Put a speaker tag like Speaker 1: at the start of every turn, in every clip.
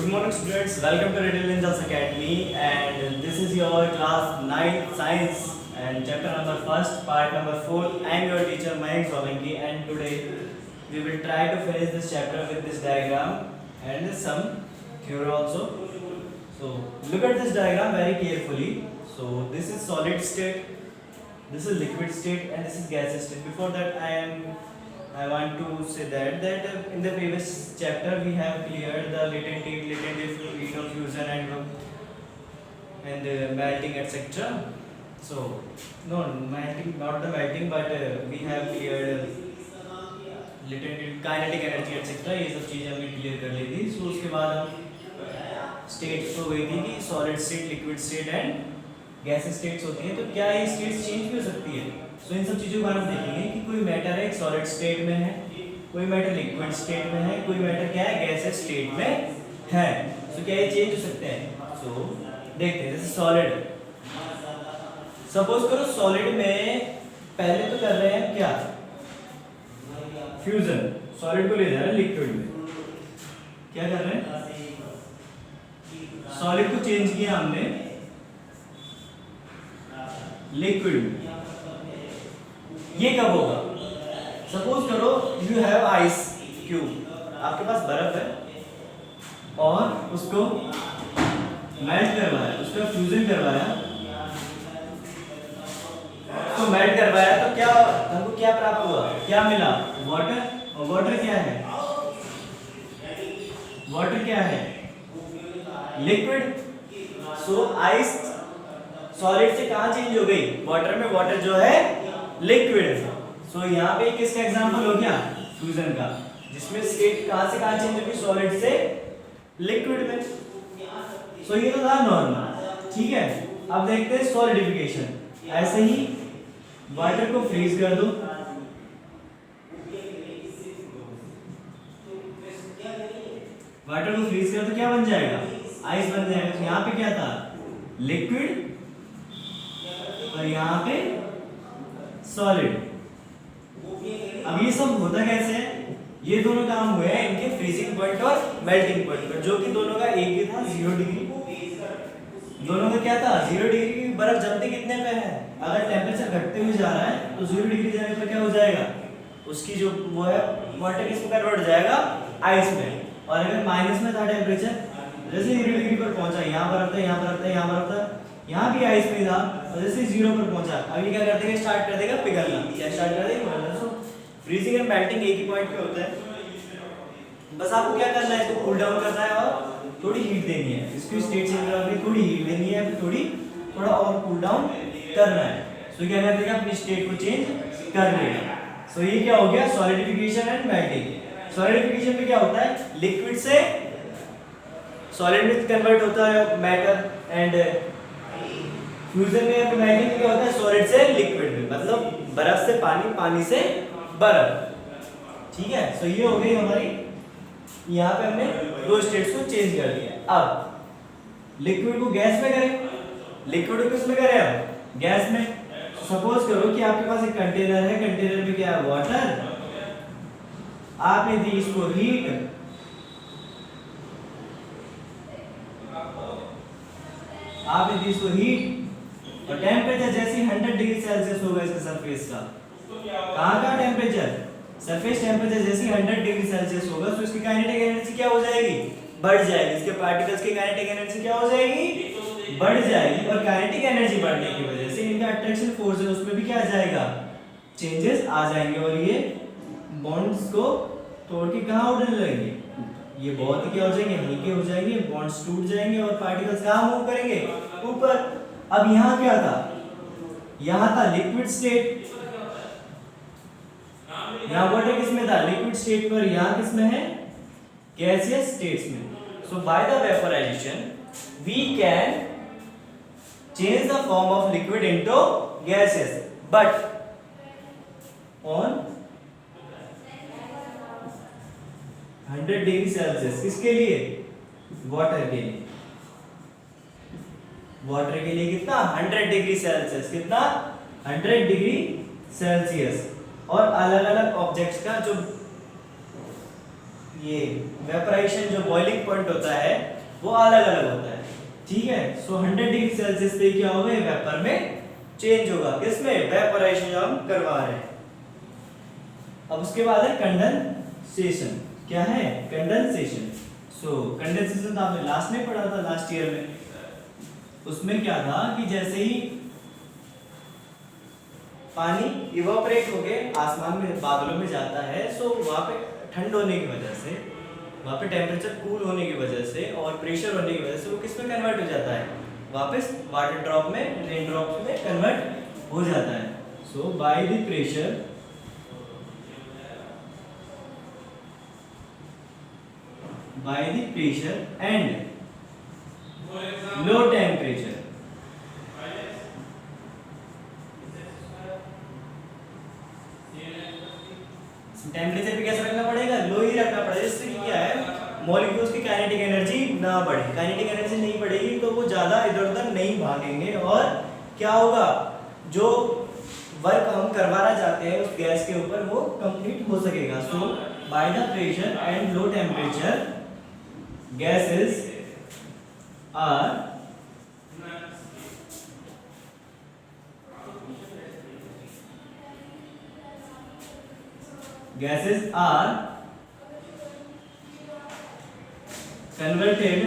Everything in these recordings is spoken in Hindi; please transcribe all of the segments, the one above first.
Speaker 1: Good morning students, welcome to Little Angels Academy and this is your class 9 science and chapter number 1st, part number 4. I am your teacher Mayank Solanki and today we will try to finish this chapter with this diagram and some theory also. So look at this diagram very carefully. So this is solid state, this is liquid state and this is gaseous state. Before that I want to say that in the previous chapter we have cleared the latent heat of fusion and melting etc. So no melting, not the melting, but we have cleared latent heat, kinetic energy etc. ये सब चीजें हमने क्लियर कर ली थी. So उसके बाद हम स्टेट हो गई थी कि solid state, liquid state and gas states होती हैं. तो क्या ये स्टेट्स चेंज भी हो सकती है? सो इन सब चीज़ों को हम देखेंगे कि कोई मैटर एक सॉलिड स्टेट में है, कोई मैटर लिक्विड स्टेट में है, कोई मैटर क्या है गैसेस स्टेट में है. सो क्या ये चेंज हो सकते हैं? सो देखते हैं. जैसे सॉलिड, सपोज करो सॉलिड में पहले तो कर रहे हैं क्या, फ्यूजन. सॉलिड को ले जा रहे हैं लिक्विड में. क्या कर रहे हैं? सॉलिड को चेंज किया हमने लिक्विड में. ये कब होगा? सपोज करो यू हैव आइस क्यूब, आपके पास बर्फ है और उसको मेल्ट करवाया, उसका फ्यूजन करवाया, तो मेल्ट करवाया तो क्या हमको क्या प्राप्त हुआ, क्या मिला? वाटर. और वाटर क्या है? वाटर क्या है? लिक्विड. सो आइस सॉलिड से कहां चेंज हो गई? वाटर में. वाटर जो है लिक्विड. सो यहाँ पे किसका एग्जांपल हो गया? फ्यूजन का, जिसमें स्टेट कहां से कहां चेंज होगी? सॉलिड से लिक्विड में. सो ये तो था नॉर्मल, ठीक है. अब देखते हैं सॉलिडिफिकेशन. ऐसे ही वाटर को फ्रीज कर दो, वाटर को फ्रीज कर दो, क्या बन जाएगा? आइस बन जाएगा. तो यहाँ पे क्या था? लिक्विड और यहाँ पे सॉलिड. अब ये सब होता कैसे है? ये दोनों काम हुए हैं इनके फ्रीजिंग पॉइंट और मेल्टिंग पॉइंट पर, जो कि दोनों का एक ही था, 0 डिग्री. दोनों का क्या था? 0 डिग्री की बर्फ जमती कितने पे है? अगर टेम्परेचर घटते हुए जा रहा है तो 0 डिग्री जाने पर क्या हो जाएगा? उसकी जो वो है वाटर किसमें कन्वर्ट हो जाएगा? आइस में. और अगर माइनस में था टेम्परेचर, जैसे 0 डिग्री पर पहुंचा, यहाँ पर आता है, यहाँ पर आता है, यहाँ पर आता है, यहाँ भी आइस में था, और जैसे 0 पर पहुंचा, अभी क्या कर देगा? स्टार्ट कर देगा पिघलना. क्या स्टार्ट कर देगा? पिघलना. सो फ्रीजिंग एंड मेल्टिंग एक ही पॉइंट पे होता है. बस आपको क्या करना है? इसको कूल डाउन करना है और थोड़ी हीट देनी है. इसकी स्टेट चेंज करने के लिए थोड़ी हीट देनी है, फिर थोड़ा और कूल डाउन करना है. सो क्या कर देगा? अपनी स्टेट को चेंज कर लेगा. सो ये क्या हो गया? Solidification and melting. सॉलिडिफिकेशन में क्या होता है? लिक्विड से सॉलिड में कन्वर्ट होता है मैटर, एंड फ्यूजन में या मेल्टिंग में क्या होता है? सॉलिड से लिक्विड में, मतलब बर्फ से पानी, पानी से बर्फ. ठीक है. सो ये हो गई हमारी, यहाँ पे हमने दो स्टेट्स को चेंज कर दिया. अब लिक्विड को गैस में करें, लिक्विड को किस में करें? अब गैस में. सपोज करो कि आपके पास एक कंटेनर है, कंटेनर में क्या है? वाटर. आपने दी इसको हीट, आपने दी इसको हीट, और टेम्परेचर जैसे 100 डिग्री सेल्सियस होगा इसके सरफेस का. कहाँ का टेम्परेचर? सरफेस टेम्परेचर जैसे 100 डिग्री सेल्सियस होगा तो इसकी काइनेटिक एनर्जी क्या हो जाएगी? बढ़ जाएगी. इसके पार्टिकल्स की काइनेटिक एनर्जी क्या हो जाएगी? बढ़ जाएगी. और काइनेटिक एनर्जी बढ़ने की वजह से इनका अट्रैक्शन फोर्स है उसमें भी क्या आ जाएगा? चेंजेस आ जाएंगे. और ये बॉन्ड्स को तोड़ के कहाँ उड़ने लगेंगे? ये बहुत ही क्या हो जाएंगे? हल्के हो जाएंगे, बॉन्ड्स टूट जाएंगे और पार्टिकल्स कहाँ मूव करेंगे? ऊपर. अब यहाँ क्या था? यहाँ था लिक्विड स्टेट, यहाँ वाटर किसमें था? लिक्विड स्टेट पर. यहाँ किसमें है? गैसियस स्टेट्स में. So by the vaporisation we can change the form of liquid into gases, but on 100 degree Celsius. किसके लिए? वाटर के लिए. वाटर के लिए कितना? 100 डिग्री सेल्सियस. कितना? 100 डिग्री सेल्सियस. और अलग अलग ऑब्जेक्ट्स का जो ये वेपराइजेशन जो बॉइलिंग पॉइंट होता है वो अलग अलग होता है, ठीक है। सो 100 डिग्री सेल्सियस पे क्या होगा, वेपर में चेंज होगा, किसमें, वेपराइजेशन जो हम करवा रहे हैं। अब उसके बाद है कंडेंसेशन। क्या है, कंडेंसेशन। सो कंडेंसेशन तो आपने लास्ट में पढ़ा था, लास्ट ईयर में। उसमें क्या था कि जैसे ही पानी इवापोरेट होके आसमान में बादलों में जाता है, सो वहाँ पे ठंड होने की वजह से, वहाँ पे टेम्परेचर कूल होने की वजह से और प्रेशर होने की वजह से वो किस में कन्वर्ट हो जाता है, वापस वाटर ड्रॉप में, रेन ड्रॉप में कन्वर्ट हो जाता है। So by the pressure, by the pressure and low temperature, temperature भी कैसे रखना पड़ेगा, लो ही रखना पड़ेगा, जिससे क्या है मॉलिक्यूल्स की काइनेटिक एनर्जी ना बढ़े। काइनेटिक एनर्जी नहीं बढ़ेगी तो वो ज्यादा इधर उधर नहीं भागेंगे और क्या होगा, जो वर्क हम करवाना चाहते हैं उस गैस के ऊपर वो कंप्लीट हो सकेगा। So by the pressure and low temperature gases are gases are converted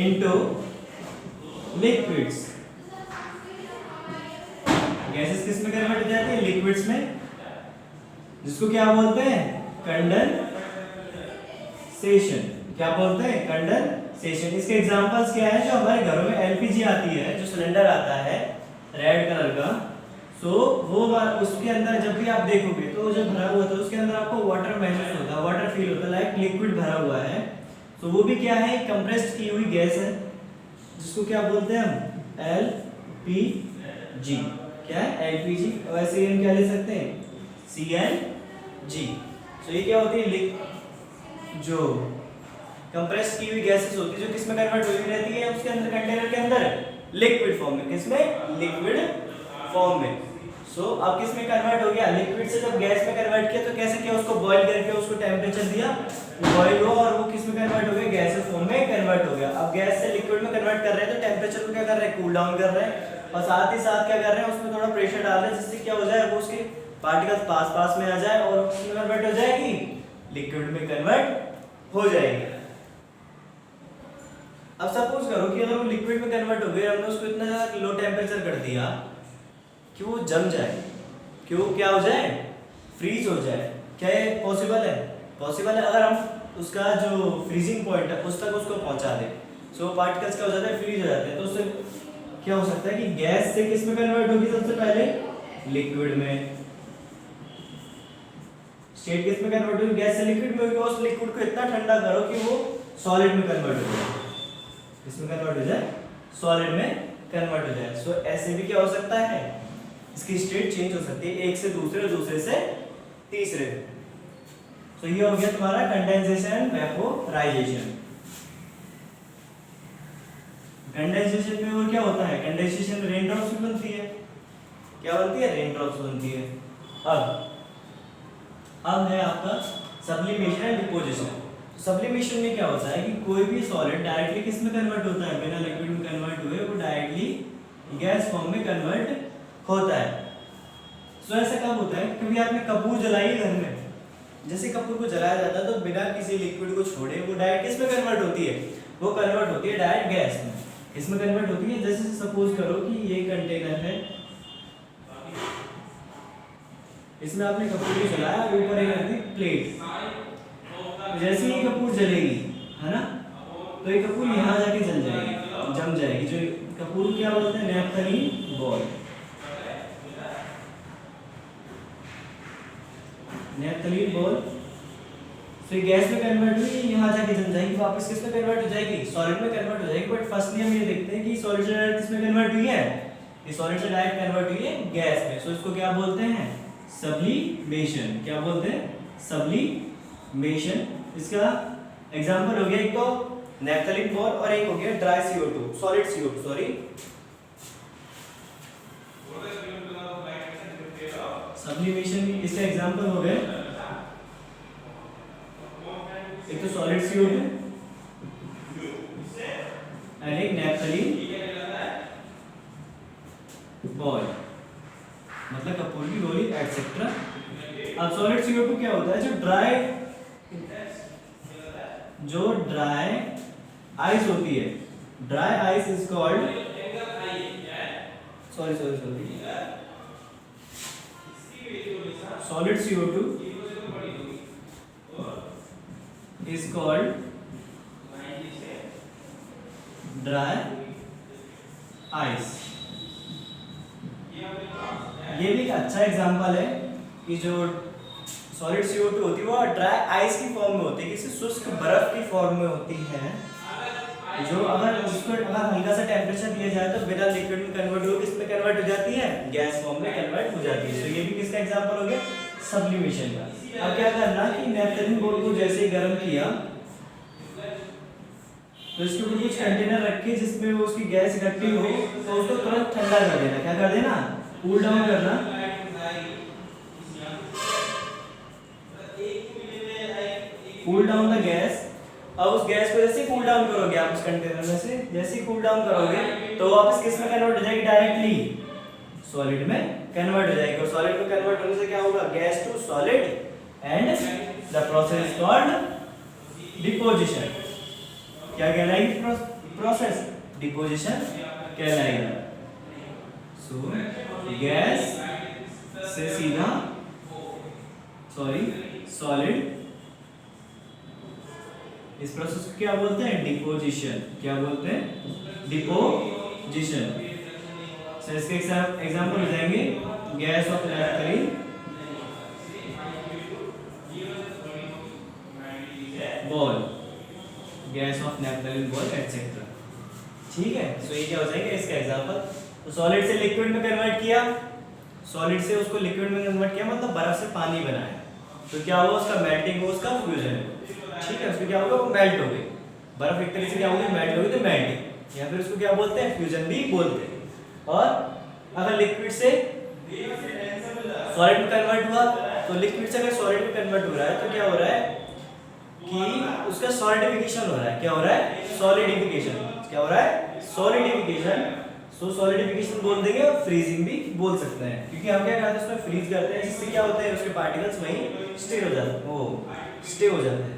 Speaker 1: into liquids। Gases किस में कन्वर्ट हो जाती है, लिक्विड्स में, जिसको क्या बोलते हैं, कंडेंसेशन। क्या बोलते हैं, कंडेंसेशन। इसके एग्जांपल्स क्या है, जो हमारे घरों में एलपीजी आती है, जो सिलेंडर आता है रेड कलर का, सो वो उसके अंदर जब भी आप देखोगे तो जो भरा हुआ था उसके अंदर आपको वाटर महसूस होता है, वाटर फील होता है, लाइक लिक्विड भरा हुआ है। तो वो भी क्या है, कंप्रेस्ड की हुई गैस है, जिसको क्या बोलते हैं हम, एलपीजी। क्या है, एलपीजी। वैसे ही हम क्या ले सकते हैं, सीएनजी। तो ये क्या होती है, जो कंप्रेस्ड की हुई गैसेस होती है, जो किस में कन्वर्ट होती रहती है, उसके अंदर कंटेनर के अंदर लिक्विड फॉर्म में, किसमें, लिक्विड फॉर्म में। सो अब किस में कन्वर्ट हो गया, लिक्विड से जब गैस में कन्वर्ट किया तो कैसे किया, उसको बॉईल करके उसको टेम्परेचर दिया, बॉईल हुआ और वो किस में कन्वर्ट हो गया, गैस फॉर्म में कन्वर्ट हो गया। अब गैस से लिक्विड में कन्वर्ट कर रहे हैं तो टेम्परेचर को क्या कर रहे हैं, कूल डाउन कर रहे हैं, और साथ ही साथ क्या कर रहे हैं, उसमें थोड़ा प्रेशर डाल रहे हैं, जिससे क्या हो जाए, वो उसके पार्टिकल्स पास पास में आ जाए और उसमें कन्वर्ट हो जाएगी, लिक्विड में कन्वर्ट हो जाएगी। अब सपोज करो कि अगर वो लिक्विड में कन्वर्ट हो गया, हमने उसको इतना ज्यादा लो टेम्परेचर कर दिया कि वो जम जाए, कि वो क्या हो जाए, फ्रीज हो जाए। क्या ये पॉसिबल है, पॉसिबल है। अगर हम उसका जो फ्रीजिंग पॉइंट है उस तक उसको पहुंचा दें, सो पार्टिकल्स क्या हो जाते हैं, फ्रीज हो जाते हैं। तो उससे क्या हो सकता है कि गैस से किस में कन्वर्ट होगी, सबसे पहले लिक्विड में। स्टेट किस में कन्वर्ट होगी, गैस से लिक्विड में होगी। उस लिक्विड को इतना ठंडा करो कि वो सॉलिड में कन्वर्ट हो जाए, किसमें कन्वर्ट हो जाए, सॉलिड में कन्वर्ट हो जाए। सो ऐसे भी क्या हो सकता है, इसकी स्टेट चेंज हो सकती है, एक से दूसरे, दूसरे से तीसरे। तो ये हो गया तुम्हारा कंडेंसेशन एंड वेपोराइजेशन। कंडेंसेशन में और क्या होता है, कंडेंसेशन में रेन ड्रॉप्स भी बनती है। क्या बनती है, रेन ड्रॉप्स बनती है। अब है आपका सब्लिमेशन एंड डिपोजिशन। सब्लिमेशन में क्या होता है कि कोई भी सॉलिड डायरेक्टली किस में कन्वर्ट होता है, बिना लिक्विड में कन्वर्ट हुए वो डायरेक्टली गैस फॉर्म में कन्वर्ट होता है। सो ऐसा कब होता है, कभी आपने कपूर जलाई घर में, जैसे कपूर को जलाया जाता है तो बिना किसी लिक्विड को छोड़े वो डायरेक्ट किस में कन्वर्ट होती है, वो कन्वर्ट होती है डायरेक्ट गैस में। इसमें कन्वर्ट होती है, जैसे सपोज करो कि ये कंटेनर है, इसमें आपने कपूर को जलाया, ऊपर एक प्लेट, जैसे ही कपूर जलेगी, है ना, तो ये कपूर यहाँ जाके जल जाएगी, जम जाएगी। जो कपूर क्या बोलते हैं, नैप्थलीन बॉल। नैप्थलीन बॉल फिर गैस में कन्वर्ट हुई, यहाँ जाके जम जाएगी, वापस किस में कन्वर्ट हो जाएगी, सॉलिड में कन्वर्ट हो जाएगी। बट फर्स्टली हम ये देखते हैं कि सॉलिड से डायरेक्ट किस में कन्वर्ट हुई है, ये सॉलिड से डायरेक्ट कन्वर्ट हुई है गैस में। सो इसको क्या बोलते हैं, सब्लिमेशन। क्या बोलते हैं, सब्लिमेशन। इसका एग्जांपल हो गया एक तो नैप्थलीन बॉल और एक हो गया dry CO2, solid CO2 sorry. Sublimation इसका एग्जांपल हो गए एक तो सॉलिड CO2 एंड एक नैप्थलीन बॉल, मतलब कपूरी गोली एटसेट्रा। अब सॉलिड CO2 क्या होता है, जो ड्राई आइस होती है, dry ice is called sorry solid CO2 is called dry ice। ये भी एक अच्छा एग्जांपल है कि जो सॉलिड CO2 होती है वो ड्राई आइस की फॉर्म में होती है, किसी शुष्क बर्फ की फॉर्म में होती है, जो अगर उसको हल्का सा टेम्परेचर दिया जाए तो बिना लिक्विड में कन्वर्ट हो किस में कन्वर्ट हो जाती है, गैस फॉर्म में कन्वर्ट हो जाती है। तो ये भी किसका एग्जांपल हो गया, सब्लिमेशन का। अब क्या करना कि नैप्थलीन बॉल को जैसे ही गर्म किया तो इसके ऊपर कुछ कंटेनर रखे जिसमें वो उसकी गैस इकट्ठी हो, तो उसको तुरंत ठंडा कर देना। क्या कर देना, कूल डाउन करना। Cool down the gas. अब उस गैस को जैसे कूल डाउन करोगे आप उस कंटेनर में से, जैसे ही कूल डाउन करोगे तो वापस किस में कन्वर्ट हो जाएगी, डायरेक्टली सॉलिड में कन्वर्ट हो जाएगी। और सॉलिड में कन्वर्ट होने से क्या होगा, gas to solid, and the process is called deposition. क्या कहलाएगी प्रोसेस, डिपोजिशन कहलाएगा। सो गैस से सीधा सॉलिड, इस प्रोसेस को क्या बोलते हैं, डिपोजिशन। क्या बोलते हैं, डिपोजिशन। सो इसके एग्जांपल हो जाएंगे gas off naphthalene ball, gas off naphthalene ball etcetera. ठीक है, सो ये क्या हो जाएंगे इसका एग्जांपल। तो सॉलिड से लिक्विड में कन्वर्ट किया, सॉलिड से उसको लिक्विड में कन्वर्ट किया मतलब बर्फ से पानी बनाया, तो क्या हुआ, उसका मेल्टिंग हो, उसका फ्यूजन। ठीक है, उसको क्या होगा, वो मेल्ट हो गई बर्फ, एक तरीके से क्या होगी, मेल्ट होगी, तो मेल्टिंग, या फिर उसको क्या बोलते हैं, फ्यूजन भी बोलते हैं। और अगर लिक्विड से सॉलिड में कन्वर्ट हुआ, तो लिक्विड से अगर सॉलिड में कन्वर्ट हो रहा है तो क्या हो रहा है कि उसका सॉलिडिफिकेशन हो रहा है। क्या हो रहा है, सॉलिडिफिकेशन। क्या हो रहा है, सॉलिडिफिकेशन। सो सॉलिडिफिकेशन बोल देंगे और फ्रीजिंग भी बोल सकते हैं, क्योंकि हम क्या करते हैं, उसमें फ्रीज करते हैं, जिससे क्या होता है, उसके पार्टिकल्स वहीं स्टे हो जाते हैं।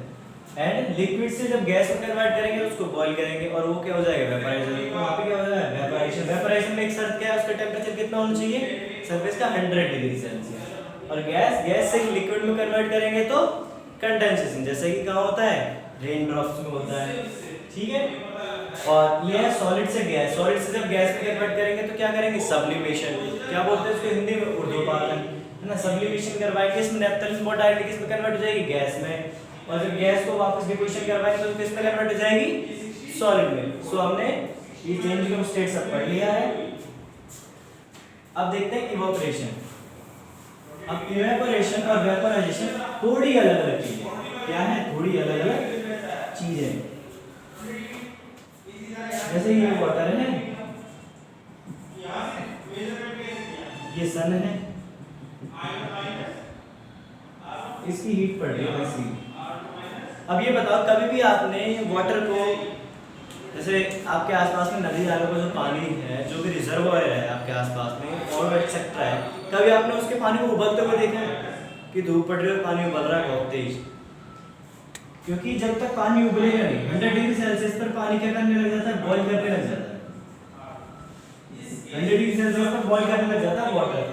Speaker 1: एंड लिक्विड से जब गैस में कन्वर्ट करेंगे उसको बॉईल करेंगे और वो क्या हो जाएगा, वेपराइजेशन। तो वहां पे क्या हो जाएगा, वेपराइजेशन। वेपराइजेशन में एक शर्त क्या है, उसका टेंपरेचर कितना होना चाहिए, सरफेस का 100 डिग्री सेल्सियस। और गैस से लिक्विड में कन्वर्ट करेंगे तो कंडेंसेशन, जैसे कि कहाँ होता है, रेन ड्रॉप्स में होता है। ठीक है, और ये है सॉलिड से गैस। सॉलिड से जब गैस में कन्वर्ट करेंगे तो क्या करेंगे, सब्लिमेशन। क्या बोलते हैं उसको हिंदी में, उर्दू पालन, है ना, सब्लिमेशन करवाएंगे। इसमें नैप्थलीन बॉल डायरेक्टली किस में कन्वर्ट हो जाएगी, गैस में। और जब गैस को वापस डिपोजिशन करवाएंगे तो किस में कन्वर्ट हो जाएगी, सॉलिड में। सो हमने ये चेंज ऑफ स्टेट सब पढ़ लिया है। अब देखते हैं इवोपरेशन। अब इवेपोरेशन और वेपोराइजेशन थोड़ी अलग अलग चीजें। क्या है, थोड़ी अलग अलग चीजें। जैसे ये वाटर है, ये सन है, इसकी हीट पड़ रही है वैसी। अब ये बताओ, कभी भी आपने वाटर को, जैसे आपके आसपास में नदी नालों का जो पानी है, जो भी रिजर्वायर है आपके आसपास में और एक्सेट्रा है, कभी आपने उसके पानी को उबलते हुए देखा है कि धूप पड़ रही है, पानी उबल रहा है बहुत तेज? क्योंकि जब तक पानी उबलेगा नहीं, 100 डिग्री सेल्सियस पर पानी क्या करने लग जाता है, बॉईल करने लग जाता है। 100 डिग्री सेल्सियस पर बॉईल करने लग जाता है वाटर।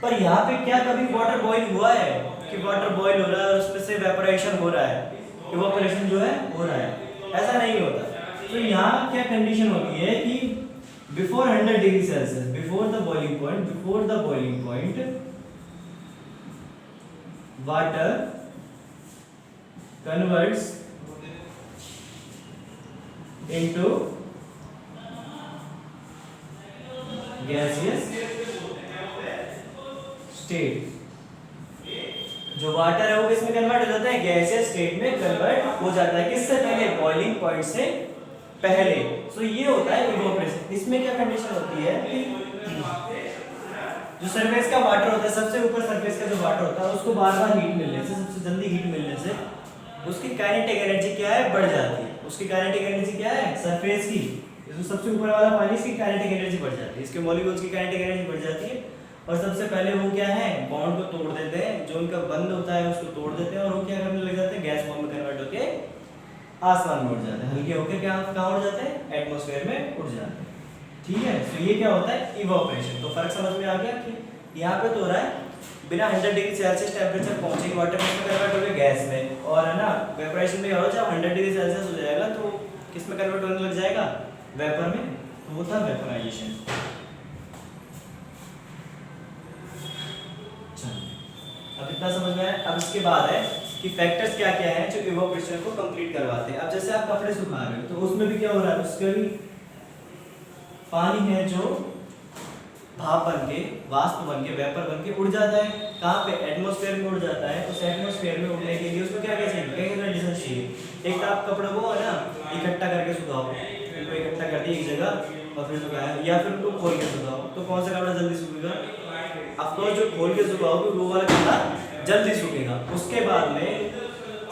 Speaker 1: पर यहाँ पे क्या कभी वाटर बॉईल हुआ है कि वाटर बॉईल हो रहा है और उसमें से वेपोराइजेशन हो रहा है, इवेपोरेशन जो है हो रहा है? ऐसा नहीं होता। तो यहाँ क्या कंडीशन होती है कि before 100 degree Celsius, before the boiling point, water converts into gaseous state। जो वाटर है वो किसमें कन्वर्ट हो जाता है, गैसियस स्टेट में कन्वर्ट हो जाता है। किससे पहले, बॉइलिंग पॉइंट से पहले। सो ये होता है इवेपोरेशन। इसमें क्या कंडीशन होती है कि जो सरफेस का वाटर होता है, सबसे ऊपर सरफेस का जो वाटर होता है, उसको बार बार हीट मिलने से, सबसे जल्दी हीट मिलने से उसकी काइनेटिक एनर्जी क्या है, बढ़ जाती है। उसकी काइनेटिक एनर्जी क्या है, सरफेस की, इसमें सबसे ऊपर वाला पानी, इसकी काइनेटिक एनर्जी बढ़ जाती है, इसके मॉलिक्यूल्स की काइनेटिक एनर्जी बढ़ जाती है। और सबसे पहले वो क्या है, बॉन्ड को तोड़ देते हैं, जो उनका बंद होता है उसको तोड़ देते हैं, और वो क्या करने लग जाते हैं, गैस फॉर्म में कन्वर्ट होके आसमान में उड़ जाते हैं, हल्के होकर क्या कहाँ उड़ जाते हैं, एटमॉस्फेयर में उड़ जाते हैं। ठीक है, तो ये क्या होता है, इवोपरेशन। तो फर्क समझ में आ गया कि यहाँ पे तो हो रहा है बिना 100 डिग्री सेल्सियस टेम्परेचर पहुंचे वाटर में कन्वर्ट हो गया गैस में, और है ना वेपोराइजेशन में हो जब 100 डिग्री सेल्सियस हो जाएगा तो किस में कन्वर्ट होने लग जाएगा, वेपर में। तो वो था वेपोराइजेशन। अब इतना समझ में आया। अब इसके बाद है कि फैक्टर्स क्या क्या हैं जो इवोपरेशन को कंप्लीट करवाते हैं। अब जैसे आप कपड़े सुखा रहे हो तो उसमें भी क्या हो रहा है, उसका भी पानी है जो भाप बन के, वाष्प बन के, वेपर बन के उड़ जाता है। कहाँ पे, एटमॉस्फेयर में उड़ जाता है। उस एटमॉस्फेयर में उड़ने के लिए उसको क्या क्या चाहिए, क्या कंडीशन चाहिए। एक तो आप कपड़ों को है ना इकट्ठा करके सुखाओ, उनको इकट्ठा कर दिया एक जगह और फिर सुखाया, या फिर उनको खोल के सुखाओ, तो कौन सा कपड़ा जल्दी सूखेगा, अफकोर्स जो खोल के सुखाओगे वो वाला कपड़ा जल्दी सूखेगा। उसके बाद में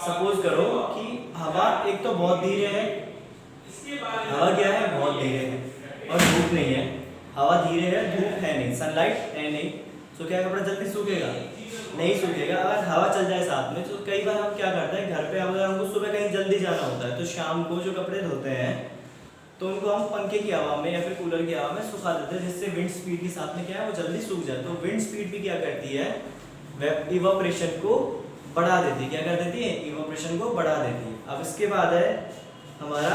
Speaker 1: सपोज करो कि हवा एक तो बहुत धीरे है, हवा क्या है, बहुत धीरे है, और धूप नहीं है। हवा धीरे है, धूप है नहीं, सनलाइट है नहीं, तो क्या कपड़ा जल्दी सूखेगा, नहीं सूखेगा। अगर हवा चल जाए साथ में, तो कई बार हम क्या करते हैं घर पे, अगर हमको सुबह कहीं जल्दी जाना होता है तो शाम को जो कपड़े धोते हैं तो उनको हम पंखे की हवा में या फिर कूलर की हवा में सुखा देते हैं, जिससे विंड स्पीड के साथ में क्या है, वो जल्दी सूख जाए। तो विंड स्पीड भी क्या करती है, इवोपरेशन को बढ़ा देती है। क्या कर देती है, इवोपरेशन को बढ़ा देती है। अब इसके बाद है हमारा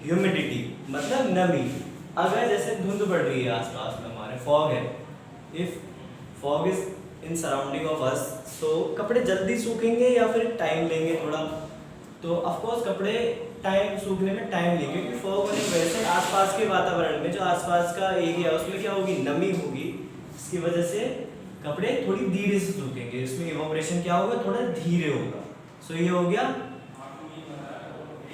Speaker 1: ह्यूमिडिटी, मतलब नमी। अगर जैसे धुंध बढ़ रही है आसपास में, हमारे फॉग है, if fog is in surrounding of us, तो कपड़े जल्दी सूखेंगे या फिर टाइम लेंगे थोड़ा। तो ऑफ कोर्स कपड़े टाइम सूखने में टाइम लेंगे, क्योंकि फॉग होने की वजह से आसपास के वातावरण में जो आसपास का एरिया है उसमें क्या होगी, नमी होगी। इसकी वजह से कपड़े थोड़ी धीरे से सूखेंगे, इसमें इवोपरेशन क्या होगा, थोड़ा धीरे होगा। सो ये हो गया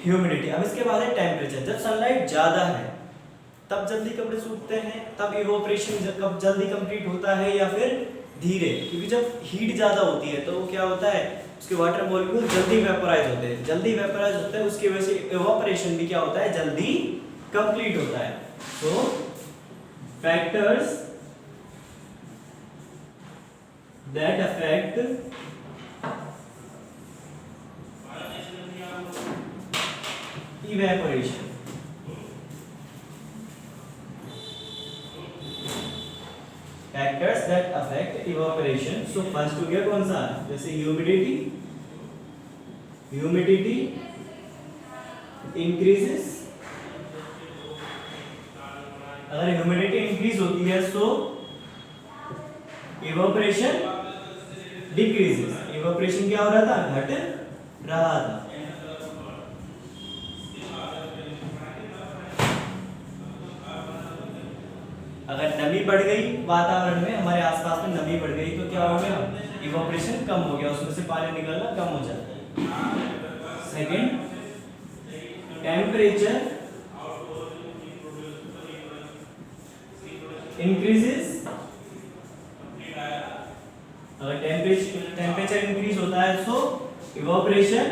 Speaker 1: ह्यूमिडिटी। अब इसके बाद है टेम्परेचर। जब सनलाइट ज़्यादा है तब जल्दी कपड़े सूखते हैं, तब इवोपरेशन कब जल्दी कंप्लीट होता है, या फिर धीरे, क्योंकि जब हीट ज़्यादा होती है तो क्या होता है, उसके वाटर मॉलिक्यूल जल्दी वेपोराइज होते हैं, जल्दी वेपोराइज होते हैं, उसकी वजह से इवोपरेशन भी क्या होता है, जल्दी कंप्लीट होता है। तो factors that affect evaporation. Factors that affect evaporation. So first हो गया कौन सा, जैसे ह्यूमिडिटी, ह्यूमिडिटी इंक्रीजेस। अगर ह्यूमिडिटी इंक्रीज होती है तो इवोपरेशन डिक्रीजेस। इवोपरेशन क्या हो रहा था, घट रहा था। अगर नमी बढ़ गई वातावरण में, हमारे आसपास में नमी बढ़ गई तो क्या हो गया, इवोपरेशन कम हो गया, उसमें से पानी निकलना कम हो जाता है। Second, temperature increases. अगर टेम्परेचर इंक्रीज होता है तो इवोपरेशन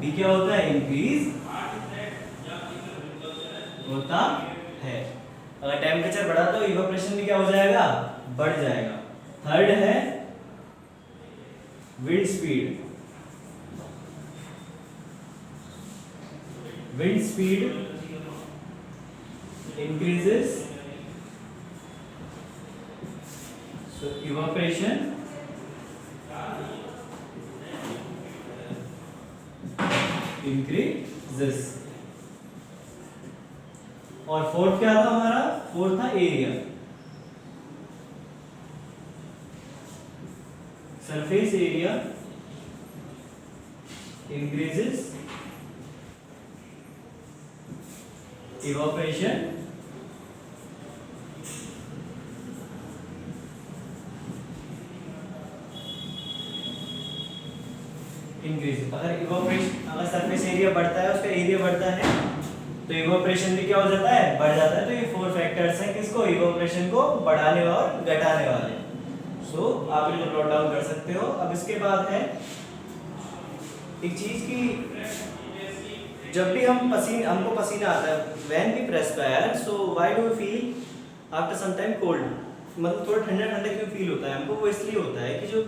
Speaker 1: भी क्या होता है, इंक्रीज होता है। अगर टेम्परेचर बढ़ा तो इवोपरेशन भी क्या हो जाएगा, बढ़ जाएगा। थर्ड है wind speed. Wind speed increases, so evaporation increases। और फोर्थ क्या था हमारा, फोर्थ था area. Surface area increases, evaporation increase. अगर इवोपरेशन, अगर सरफेस एरिया बढ़ता है, उसका एरिया बढ़ता है तो इवोपरेशन भी क्या हो जाता है, बढ़ जाता है। तो ये 4 फैक्टर्स हैं किसको, इवोपरेशन को बढ़ाने और घटाने वाले। सो आप इनको नोट डाउन कर सकते हो। अब इसके बाद है एक चीज की, जब भी हमको पसीना आता है, when we perspire, so why do we feel after some time cold, मतलब थोड़ा ठंडा ठंडा क्यों फील होता है हमको, वो इसलिए होता है कि जो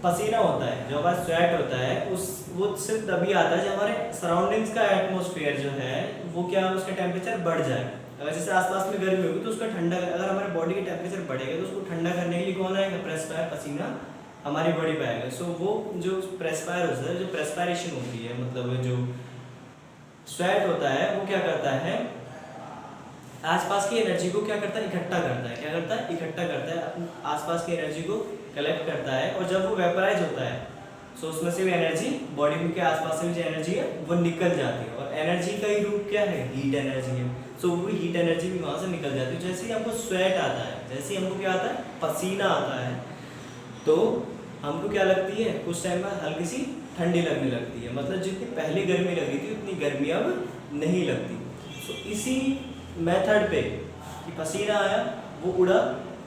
Speaker 1: पसीना होता है, जो हमारा स्वेट होता है, वो सिर्फ तभी आता है जब हमारे सराउंडिंग्स का एटमॉस्फेयर जो है वो क्या, उसका टेम्परेचर बढ़ जाए। अगर जैसे आसपास में गर्मी होगी तो उसका ठंडा, अगर हमारे बॉडी का टेम्परेचर बढ़ेगा तो उसको ठंडा करने के लिए कौन आएगा, प्रेस्पायर, पसीना हमारी बॉडी पे आएगा। सो वो जो प्रेस्पायर होता है, जो प्रेस्पायरेशन होती है, मतलब जो स्वेट होता है, वो क्या करता है, आसपास की एनर्जी को क्या करता है, इकट्ठा करता है। क्या करता है, इकट्ठा करता है, आसपास की एनर्जी को कलेक्ट करता है, और जब वो वेपराइज होता है सो उसमें से भी एनर्जी, बॉडी के आसपास से भी जो एनर्जी है वो निकल जाती है। और एनर्जी का ही रूप क्या है, हीट एनर्जी है। सो वो हीट एनर्जी भी वहाँ से निकल जाती है। जैसे ही हमको स्वेट आता है, जैसे ही हमको क्या आता है, पसीना आता है, तो हमको क्या लगती है, कुछ टाइम बाद हल्की सी ठंडी लगने लगती है। मतलब जितनी पहले गर्मी लग रही थी उतनी गर्मी अब नहीं लगती। सो इसी मेथड पे कि पसीना आया, वो उड़ा,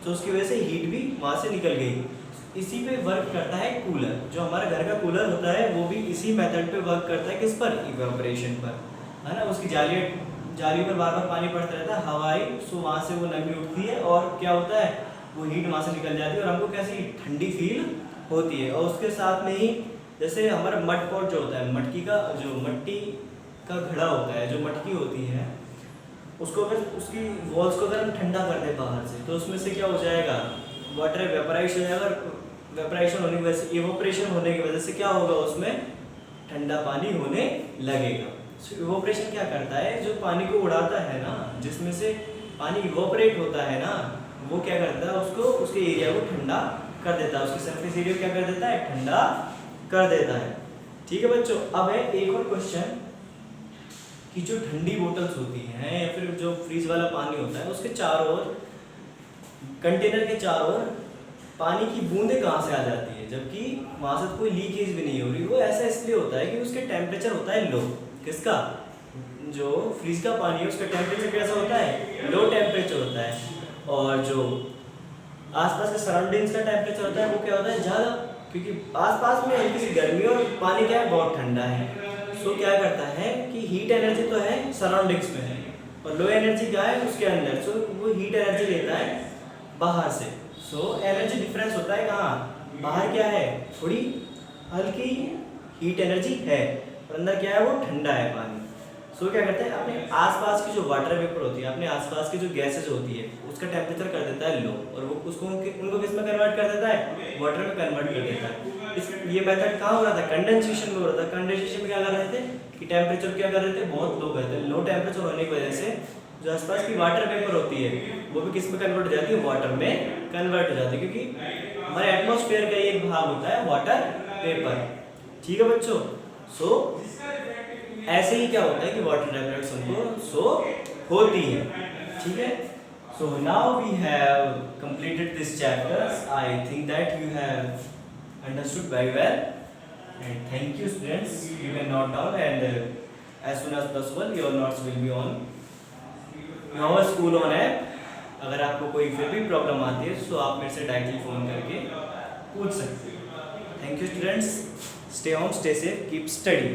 Speaker 1: तो उसकी वजह से हीट भी वहाँ से निकल गई। इसी पे वर्क करता है कूलर। जो हमारा घर का कूलर होता है वो भी इसी मेथड पे वर्क करता है, किस पर, इवेपोरेशन पर, है ना। उसकी जाली पर बार बार पानी पड़ता रहता है, हवाई, सो वहाँ से वो नमी उठती है और क्या होता है, वो हीट वहाँ से निकल जाती है और हमको कैसी ठंडी फील होती है। और उसके साथ में ही जैसे हमारा मड पॉट जो होता है, मटकी का घड़ा होता है, जो मटकी होती है, उसको अगर उसकी वॉल्स को अगर हम ठंडा कर दें बाहर से, तो उसमें से क्या हो जाएगा, वाटर वेपराइज हो जाएगा। वेपराइजेशन होने की वजह से, इवोपरेशन होने की वजह से क्या होगा, उसमें ठंडा पानी होने लगेगा। इवोपरेशन क्या करता है, जो पानी को उड़ाता है ना, जिसमें से पानी इवोपरेट होता है ना, वो क्या करता है, उसको, उसके एरिया को ठंडा कर देता है, उसके सरफेस एरिया क्या कर देता है, ठंडा कर देता है। ठीक है बच्चों। अब है एक और क्वेश्चन कि जो ठंडी बोतल्स होती हैं या फिर जो फ्रीज वाला पानी होता है, उसके चारों ओर, कंटेनर के चारों ओर पानी की बूंदें कहाँ से आ जाती है, जबकि वहाँ से कोई लीकेज भी नहीं हो रही। वो ऐसा इसलिए होता है कि उसके टेम्परेचर होता है लो। किसका, जो फ्रीज का पानी है उसका टेम्परेचर कैसा होता है, लो टेम्परेचर होता है। और जो आसपास के सराउंडिंग्स का टेम्परेचर होता है वो क्या होता है, ज़्यादा, क्योंकि आसपास में हल्की सी गर्मी और पानी क्या है, बहुत ठंडा है। सो क्या करता है कि हीट एनर्जी तो है सराउंडिंग्स में है और लो एनर्जी क्या है उसके अंदर। सो वो हीट एनर्जी लेता है बाहर से। सो एनर्जी डिफरेंस होता है कहाँ, बाहर क्या है, थोड़ी हल्की हीट एनर्जी है और अंदर क्या है, वो ठंडा है पानी। सो क्या करता है, अपने आसपास की जो वाटर वेपर होती है, अपने आसपास की जो गैसेज होती है, उसका टेम्परेचर कर देता है लो, और वो उसको उनको किस में कन्वर्ट कर देता है, वाटर में कन्वर्ट कर देता है। ये मेथड कहाँ हो रहा था, कंडेंसेशन में हो रहा था। कंडेंसेशन में क्या कर रहे थे कि टेम्परेचर क्या कर रहे थे, बहुत लो कर थे। लो टेम्परेचर होने की वजह से जो आसपास की वाटर वेपर होती है वो भी किस में कन्वर्ट हो जाती है, वाटर में कन्वर्ट हो जाती है, क्योंकि हमारे एटमॉस्फेयर का एक भाग होता है वाटर वेपर। ठीक है बच्चों। सो ऐसे ही क्या होता है कि वाटर ड्रॉपलेट्स हमको सो होती है। ठीक है। So now we have completed this chapter. I think that you have understood very well, and thank you students. You can note down, and as soon as possible your notes will be on our school on app. अगर आपको कोई फिर भी प्रॉब्लम आती है तो आप मेरे से डायरेक्टली फ़ोन करके पूछ सकते हो। Thank you students, stay home, stay safe, keep study.